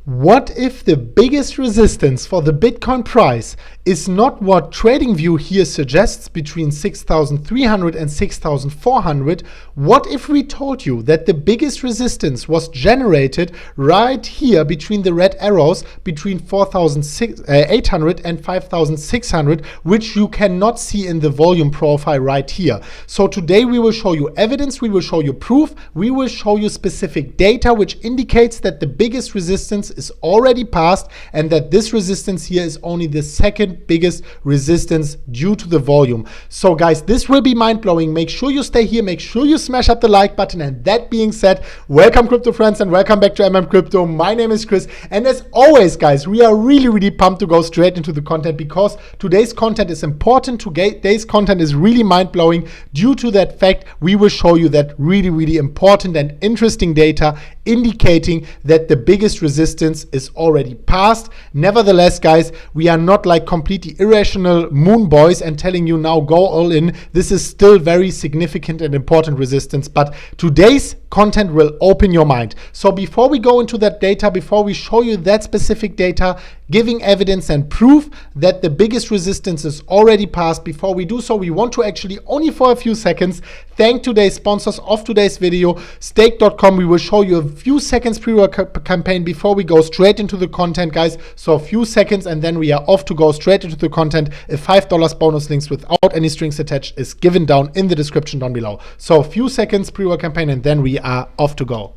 What if the biggest resistance for the Bitcoin price is not what TradingView here suggests between 6,300 and 6,400? What if we told you that the biggest resistance was generated right here between the red arrows between 4,800 and 5,600, which you cannot see in the volume profile right here? So today we will show you evidence, we will show you proof, we will show you specific data which indicates that the biggest resistance is already passed and that this resistance here is only the second biggest resistance due to the volume. So guys, this will be mind-blowing. Make sure you stay here, make sure you smash up the like button, and that being said, welcome crypto friends and welcome back to MMCrypto. My name is Chris, and as always guys, we are really pumped to go straight into the content because today's content is important. Today's content is really mind-blowing. Due to that fact, we will show you that really important and interesting data indicating that the biggest resistance is already passed. Nevertheless, guys, we are not like completely irrational moon boys and telling you now go all in. This is still very significant and important resistance, but today's content will open your mind. So before we go into that data, before we show you that specific data, giving evidence and proof that the biggest resistance is already passed, before we do so, we want to actually only for a few seconds thank today's sponsors of today's video, stake.com. We will show you a few seconds pre-work campaign before we go straight into the content, guys. So a few seconds and then we are off to go straight into the content. A $5 bonus links without any strings attached is given down in the description down below. So a few seconds pre-work campaign and then we are off to go.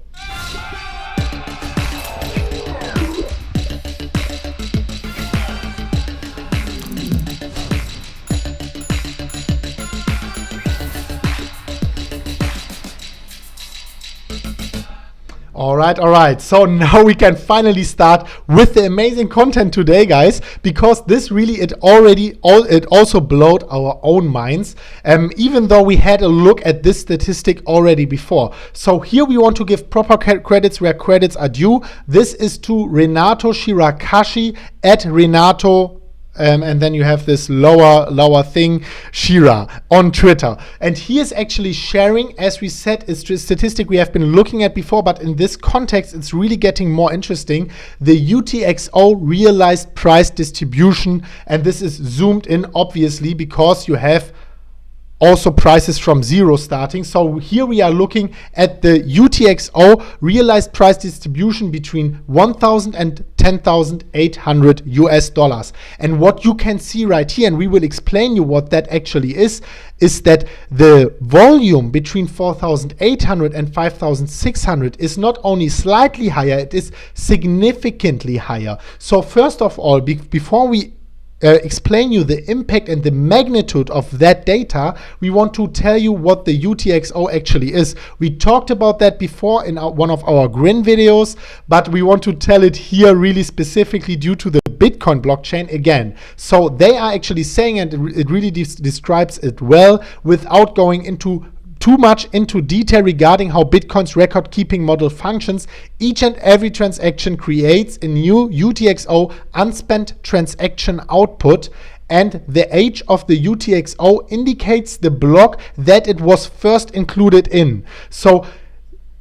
All right. So now we can finally start with the amazing content today, guys, because this really, it also blowed our own minds, even though we had a look at this statistic already before. So here we want to give proper credits where credits are due. This is to Renato Shirakashi at Renato. And then you have this lower thing, Shira, on Twitter. And he is actually sharing, as we said, a statistic we have been looking at before, but in this context, it's really getting more interesting. The UTXO realized price distribution, and this is zoomed in, obviously, because you have also prices from zero starting. So here we are looking at the UTXO realized price distribution between 1,000 and 10,800 US dollars. And what you can see right here, and we will explain you what that actually is that the volume between 4,800 and 5,600 is not only slightly higher, it is significantly higher. So first of all, before we explain you the impact and the magnitude of that data, we want to tell you what the UTXO actually is. We talked about that before in one of our Grin videos, but we want to tell it here really specifically due to the Bitcoin blockchain again. So they are actually saying, and it really describes it well without going into too much into detail regarding how Bitcoin's record-keeping model functions. Each and every transaction creates a new UTXO unspent transaction output, and the age of the UTXO indicates the block that it was first included in. So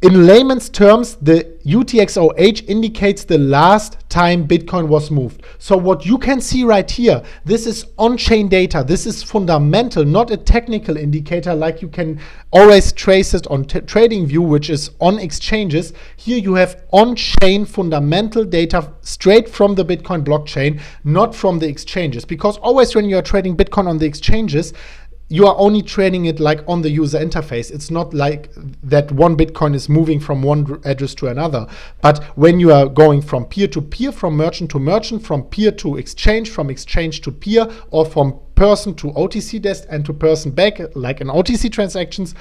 in layman's terms, the UTXO age indicates the last time Bitcoin was moved. So what you can see right here, this is on-chain data. This is fundamental, not a technical indicator like you can always trace it on TradingView, which is on exchanges. Here you have on-chain fundamental data straight from the Bitcoin blockchain, not from the exchanges. Because always when you are trading Bitcoin on the exchanges, you are only trading it like on the user interface. It's not like that one Bitcoin is moving from one address to another. But when you are going from peer to peer, from merchant to merchant, from peer to exchange, from exchange to peer, or from person to OTC desk and to person back, like in OTC transactions,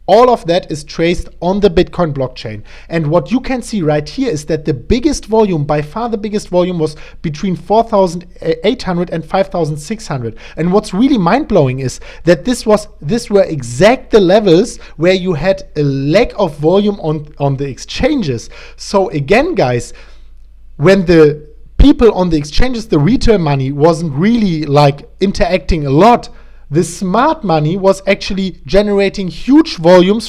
all of that is traced on the Bitcoin blockchain. And what you can see right here is that the biggest volume, by far the biggest volume, was between 4,800 and 5,600. And what's really mind-blowing is that this were exact the levels where you had a lack of volume on the exchanges. So again, guys, when the people on the exchanges, the retail money wasn't really like interacting a lot, the smart money was actually generating huge volumes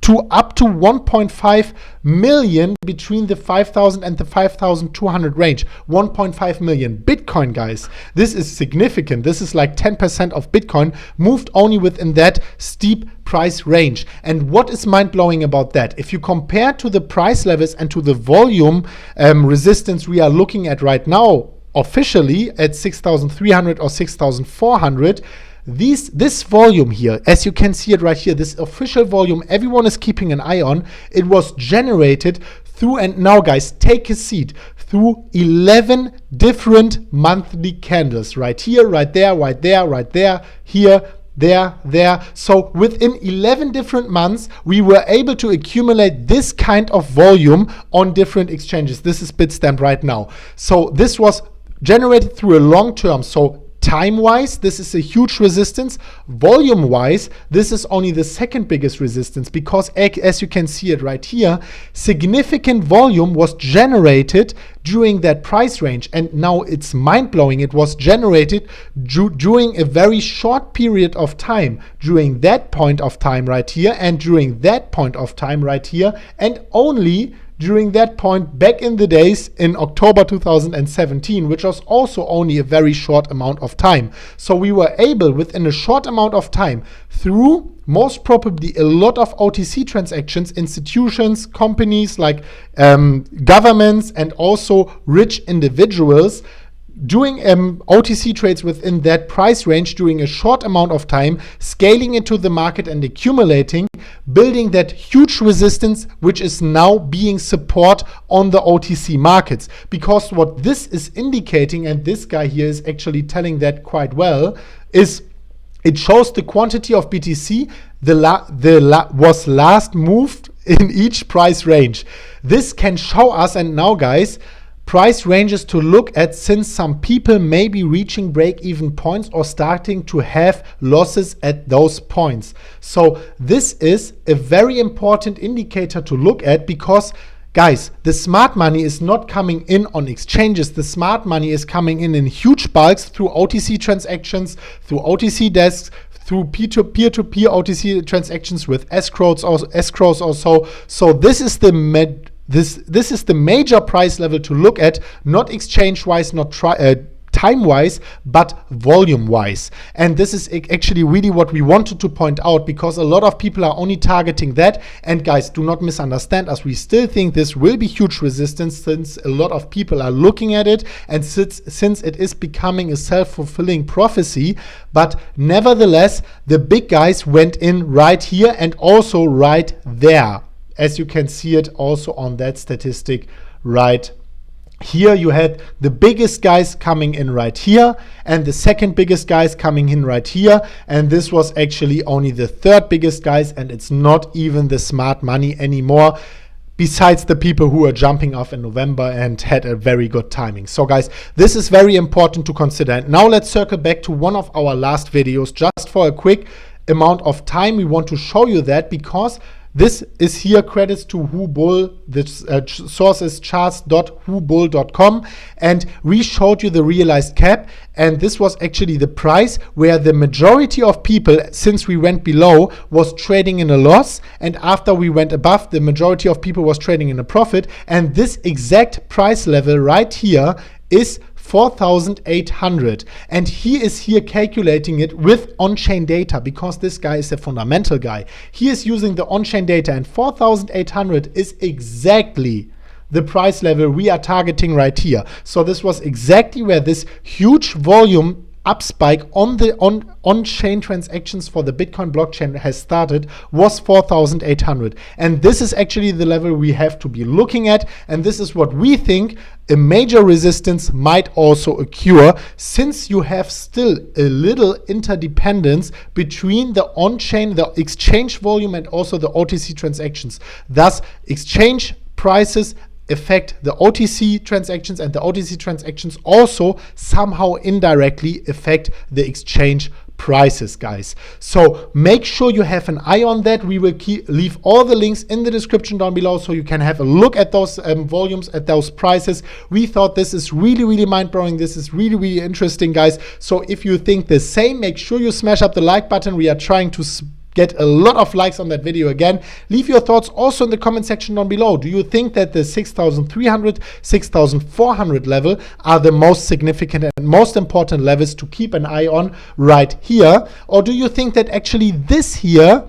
to up to 1.5 million between the 5,000 and the 5,200 range. 1.5 million Bitcoin, guys. This is significant. This is like 10% of Bitcoin moved only within that steep price range. And what is mind-blowing about that? If you compare to the price levels and to the volume resistance we are looking at right now, officially at 6,300 or 6,400, this volume here, as you can see it right here, this official volume everyone is keeping an eye on, it was generated through, and now guys, take a seat, through 11 different monthly candles. Right here, right there, right there, right there, here, there. So within 11 different months, we were able to accumulate this kind of volume on different exchanges. This is Bitstamp right now. So this was generated through a long term. So time-wise, this is a huge resistance. Volume-wise, this is only the second biggest resistance, because as you can see it right here, significant volume was generated during that price range. And now it's mind-blowing. It was generated during a very short period of time, during that point of time right here, and during that point of time right here, and only during that point back in the days in October 2017, which was also only a very short amount of time. So we were able, within a short amount of time, through most probably a lot of OTC transactions, institutions, companies like governments, and also rich individuals, doing OTC trades within that price range during a short amount of time, scaling into the market and accumulating, building that huge resistance, which is now being support on the OTC markets. Because what this is indicating, and this guy here is actually telling that quite well, is it shows the quantity of BTC was last moved in each price range. This can show us, and now guys, price ranges to look at, since some people may be reaching break-even points or starting to have losses at those points. So this is a very important indicator to look at, because guys, the smart money is not coming in on exchanges. The smart money is coming in huge bulks through OTC transactions, through OTC desks, through peer-to-peer OTC transactions with escrows also. So this is the This is the major price level to look at, not exchange-wise, not time-wise, but volume-wise. And this is actually really what we wanted to point out, because a lot of people are only targeting that. And guys, do not misunderstand us. We still think this will be huge resistance, since a lot of people are looking at it, and since it is becoming a self-fulfilling prophecy. But nevertheless, the big guys went in right here and also right there, as you can see it also on that statistic right here. You had the biggest guys coming in right here, and the second biggest guys coming in right here, and this was actually only the third biggest guys, and it's not even the smart money anymore, besides the people who are jumping off in November and had a very good timing. So guys, this is very important to consider. And now let's circle back to one of our last videos, just for a quick amount of time. We want to show you that, because this is here credits to WhoBull. This source is charts.whobull.com, and we showed you the realized cap, and this was actually the price where the majority of people, since we went below, was trading in a loss, and after we went above, the majority of people was trading in a profit. And this exact price level right here is 4,800, and he is here calculating it with on-chain data, because this guy is a fundamental guy. He is using the on-chain data, and 4,800 is exactly the price level we are targeting right here. So this was exactly where this huge volume up spike on the on-chain transactions for the Bitcoin blockchain has started, was 4,800. And this is actually the level we have to be looking at, and this is what we think a major resistance might also occur, since you have still a little interdependence between the on-chain, the exchange volume, and also the OTC transactions. Thus, exchange prices affect the OTC transactions, and the OTC transactions also somehow indirectly affect the exchange prices, guys. So make sure you have an eye on that. We will leave all the links in the description down below, so you can have a look at those volumes, at those prices. We thought this is really mind-blowing. This is really interesting, guys. So if you think the same, make sure you smash up the like button. We are trying to get a lot of likes on that video again. Leave your thoughts also in the comment section down below. Do you think that the 6,300, 6,400 level are the most significant and most important levels to keep an eye on right here? Or do you think that actually this here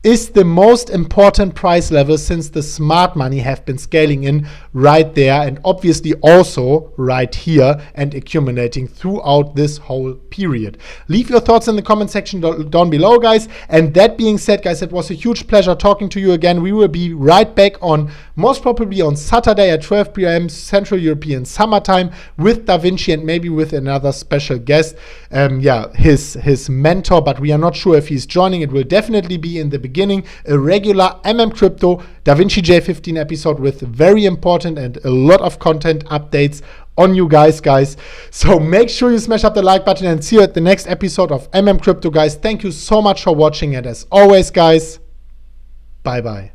is the most important price level, since the smart money have been scaling in right there and obviously also right here and accumulating throughout this whole period? Leave your thoughts in the comment section down below, guys. And that being said, guys, it was a huge pleasure talking to you again. We will be right back on, most probably on Saturday at 12 p.m. Central European summertime with Da Vinci and maybe with another special guest. His mentor, but we are not sure if he's joining. It will definitely be in the beginning a regular Crypto Da Vinci J15 episode with very important and a lot of content updates on you guys. So make sure you smash up the like button and see you at the next episode of Crypto, guys. Thank you so much for watching, and as always, guys, bye bye.